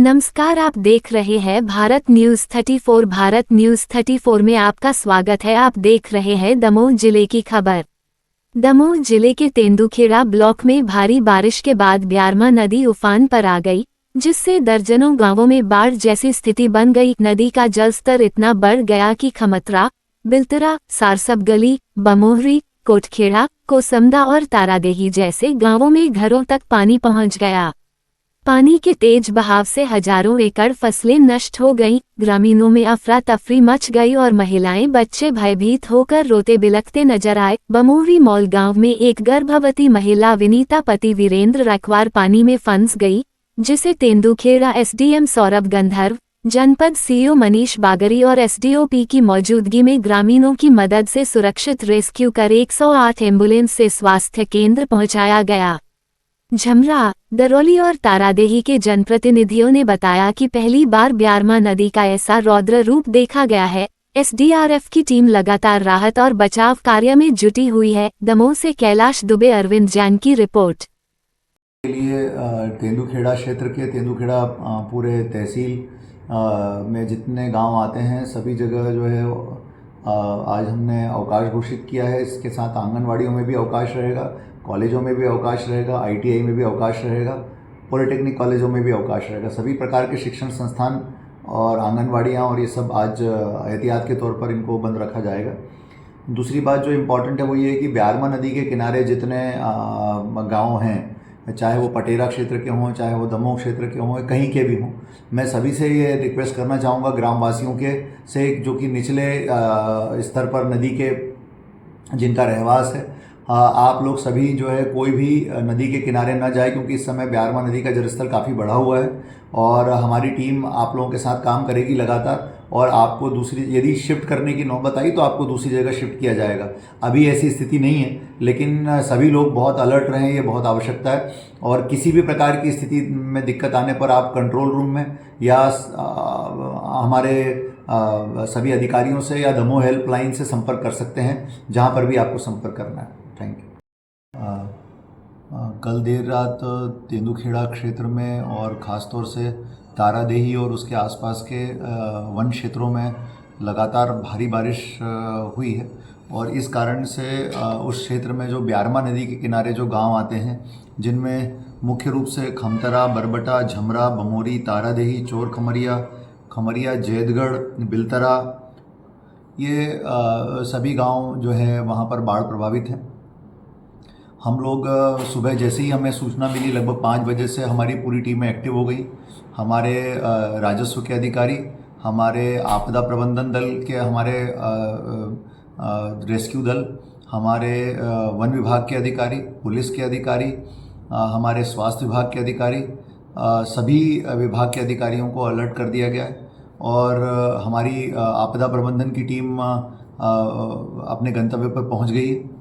नमस्कार, आप देख रहे हैं भारत न्यूज 34। भारत न्यूज 34 में आपका स्वागत है। आप देख रहे हैं दमोह जिले की खबर। दमोह जिले के तेंदुखेड़ा ब्लॉक में भारी बारिश के बाद ब्यारमा नदी उफान पर आ गई, जिससे दर्जनों गांवों में बाढ़ जैसी स्थिति बन गई। नदी का जलस्तर इतना बढ़ गया कि खमतरा, बिलतरा, सारसब गली, बमोहरी, कोटखेड़ा, कोसमदा और तारादेही जैसे गांवों में घरों तक पानी पहुंच गया। पानी के तेज बहाव से हजारों एकड़ फसलें नष्ट हो गईं। ग्रामीणों में अफरा तफरी मच गई और महिलाएं बच्चे भयभीत होकर रोते बिलखते नजर आए। बमोहरी मॉल गांव में एक गर्भवती महिला विनीता पति वीरेंद्र रखवार पानी में फंस गई, जिसे तेंदुखेड़ा एसडीएम सौरभ गंधर्व, जनपद सीईओ मनीष बागरी और एसडीओपी की मौजूदगी में ग्रामीणों की मदद से सुरक्षित रेस्क्यू कर 108 एम्बुलेंस से स्वास्थ्य केंद्र पहुंचाया गया। झमरा, दरौली और तारादेही के जनप्रतिनिधियों ने बताया कि पहली बार ब्यारमा नदी का ऐसा रौद्र रूप देखा गया है। एसडीआरएफ की टीम लगातार राहत और बचाव कार्य में जुटी हुई है। दमोह से कैलाश दुबे, अरविंद जैन की रिपोर्ट। के लिए तेंदुखेड़ा क्षेत्र के तेंदुखेड़ा पूरे तहसील में जितने गांव आते हैं सभी जगह जो है आज हमने अवकाश घोषित किया है। इसके साथ आंगनवाड़ियों में भी अवकाश रहेगा, कॉलेजों में भी अवकाश रहेगा, आईटीआई में भी अवकाश रहेगा, पॉलिटेक्निक कॉलेजों में भी अवकाश रहेगा। सभी प्रकार के शिक्षण संस्थान और आंगनवाड़ियाँ और ये सब आज एहतियात के तौर पर इनको बंद रखा जाएगा। दूसरी बात जो इम्पॉर्टेंट है वो ये है कि ब्यारमा नदी के किनारे जितने गांव हैं, चाहे वो पटेरा क्षेत्र के हों, चाहे वो दमोह क्षेत्र के हों, कहीं के भी हों, मैं सभी से ये रिक्वेस्ट करना चाहूँगा ग्रामवासियों के से, जो कि निचले स्तर पर नदी के जिनका रहवास है, आप लोग सभी जो है कोई भी नदी के किनारे ना जाए, क्योंकि इस समय ब्यारमा नदी का जलस्तर काफ़ी बढ़ा हुआ है और हमारी टीम आप लोगों के साथ काम करेगी लगातार। और आपको दूसरी यदि शिफ्ट करने की नौबत आई तो आपको दूसरी जगह शिफ्ट किया जाएगा। अभी ऐसी स्थिति नहीं है, लेकिन सभी लोग बहुत अलर्ट रहें, ये बहुत आवश्यकता है। और किसी भी प्रकार की स्थिति में दिक्कत आने पर आप कंट्रोल रूम में या हमारे सभी अधिकारियों से या दमोह हेल्पलाइन से संपर्क कर सकते हैं, जहाँ पर भी आपको संपर्क करना है। Thank you. कल देर रात तेंदुखेड़ा क्षेत्र में और ख़ास तौर से तारादेही और उसके आसपास के वन क्षेत्रों में लगातार भारी बारिश हुई है और इस कारण से उस क्षेत्र में जो ब्यारमा नदी के किनारे जो गांव आते हैं, जिनमें मुख्य रूप से खमतरा, बरबटा, झमरा, बमोरी, तारादेही, चोर खमरिया, जैदगढ़, बिलतरा, ये सभी गांव जो है वहाँ पर बाढ़ प्रभावित हैं। हम लोग सुबह जैसे ही हमें सूचना मिली, लगभग 5 बजे से हमारी पूरी टीमें एक्टिव हो गई। हमारे राजस्व के अधिकारी, हमारे आपदा प्रबंधन दल के, हमारे रेस्क्यू दल, हमारे वन विभाग के अधिकारी, पुलिस के अधिकारी, हमारे स्वास्थ्य विभाग के अधिकारी, सभी विभाग के अधिकारियों को अलर्ट कर दिया गया है और हमारी आपदा प्रबंधन की टीम अपने गंतव्य पर पहुंच गई है।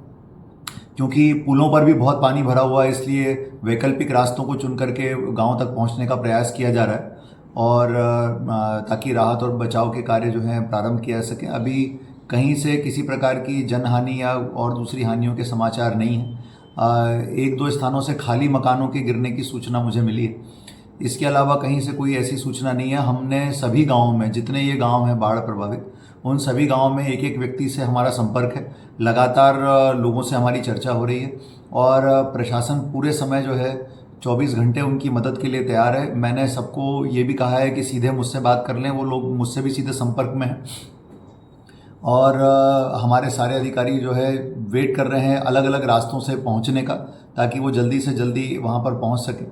क्योंकि पुलों पर भी बहुत पानी भरा हुआ है, इसलिए वैकल्पिक रास्तों को चुन करके गांव तक पहुंचने का प्रयास किया जा रहा है और ताकि राहत और बचाव के कार्य जो हैं प्रारंभ किया जा सकें। अभी कहीं से किसी प्रकार की जनहानि या और दूसरी हानियों के समाचार नहीं हैं। 1-2 स्थानों से खाली मकानों के गिरने की सूचना मुझे मिली है। इसके अलावा कहीं से कोई ऐसी सूचना नहीं है। हमने सभी गाँवों में, जितने ये गाँव हैं बाढ़ प्रभावित, उन सभी गाँव में एक एक व्यक्ति से हमारा संपर्क है। लगातार लोगों से हमारी चर्चा हो रही है और प्रशासन पूरे समय जो है 24 घंटे उनकी मदद के लिए तैयार है। मैंने सबको ये भी कहा है कि सीधे मुझसे बात कर लें, वो लोग मुझसे भी सीधे संपर्क में हैं और हमारे सारे अधिकारी जो है वेट कर रहे हैं अलग अलग रास्तों से पहुंचने का, ताकि वो जल्दी से जल्दी वहां पर पहुंच सके।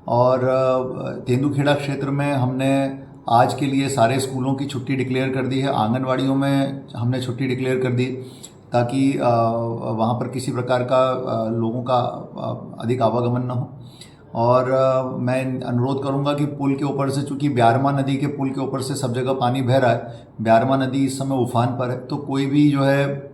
और तेंदुखेड़ा क्षेत्र में हमने आज के लिए सारे स्कूलों की छुट्टी डिक्लेयर कर दी है। आंगनवाड़ियों में हमने छुट्टी डिक्लेयर कर दी ताकि वहाँ पर किसी प्रकार का लोगों का अधिक आवागमन न हो। और मैं अनुरोध करूँगा कि पुल के ऊपर से, चूँकि ब्यारमा नदी के पुल के ऊपर से सब जगह पानी बह रहा है, ब्यारमा नदी इस समय उफान पर है, तो कोई भी जो है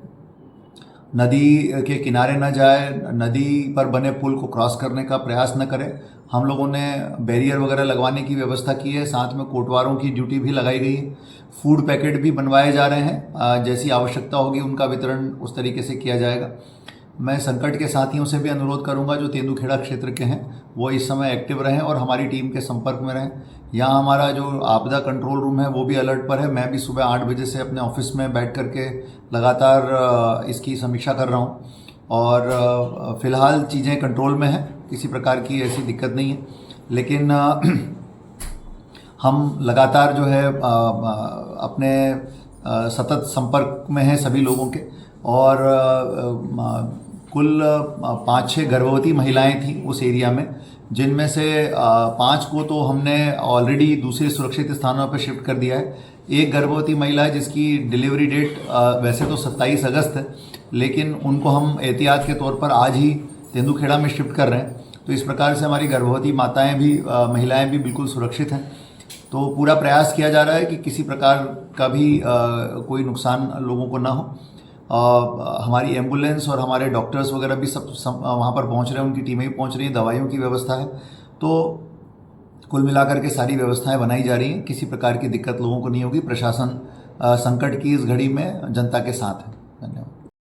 नदी के किनारे न जाए, नदी पर बने पुल को क्रॉस करने का प्रयास न करें। हम लोगों ने बैरियर वगैरह लगवाने की व्यवस्था की है, साथ में कोटवारों की ड्यूटी भी लगाई गई है। फूड पैकेट भी बनवाए जा रहे हैं, जैसी आवश्यकता होगी उनका वितरण उस तरीके से किया जाएगा। मैं संकट के साथियों से भी अनुरोध करूंगा जो तेंदुखेड़ा क्षेत्र के हैं वो इस समय एक्टिव रहें और हमारी टीम के संपर्क में रहें। यहाँ हमारा जो आपदा कंट्रोल रूम है वो भी अलर्ट पर है। मैं भी सुबह 8 बजे से अपने ऑफिस में बैठ करके लगातार इसकी समीक्षा कर रहा हूँ और फ़िलहाल चीज़ें कंट्रोल में हैं, किसी प्रकार की ऐसी दिक्कत नहीं है। लेकिन हम लगातार जो है अपने सतत संपर्क में हैं सभी लोगों के और कुल 5-6 गर्भवती महिलाएं थीं उस एरिया में, जिनमें से 5 को तो हमने ऑलरेडी दूसरे सुरक्षित स्थानों पर शिफ्ट कर दिया है। एक गर्भवती महिला है जिसकी डिलीवरी डेट वैसे तो 27 अगस्त है, लेकिन उनको हम एहतियात के तौर पर आज ही तेंदुखेड़ा में शिफ्ट कर रहे हैं। तो इस प्रकार से हमारी गर्भवती माताएं भी महिलाएं भी बिल्कुल सुरक्षित हैं। तो पूरा प्रयास किया जा रहा है कि किसी प्रकार का भी कोई नुकसान लोगों को ना हो। हमारी एम्बुलेंस और हमारे डॉक्टर्स वगैरह भी सब वहाँ पर पहुँच रहे हैं, उनकी टीमें भी पहुँच रही हैं, दवाइयों की व्यवस्था है। तो कुल मिलाकर के सारी व्यवस्थाएं बनाई जा रही हैं, किसी प्रकार की दिक्कत लोगों को नहीं होगी। प्रशासन संकट की इस घड़ी में जनता के साथ है।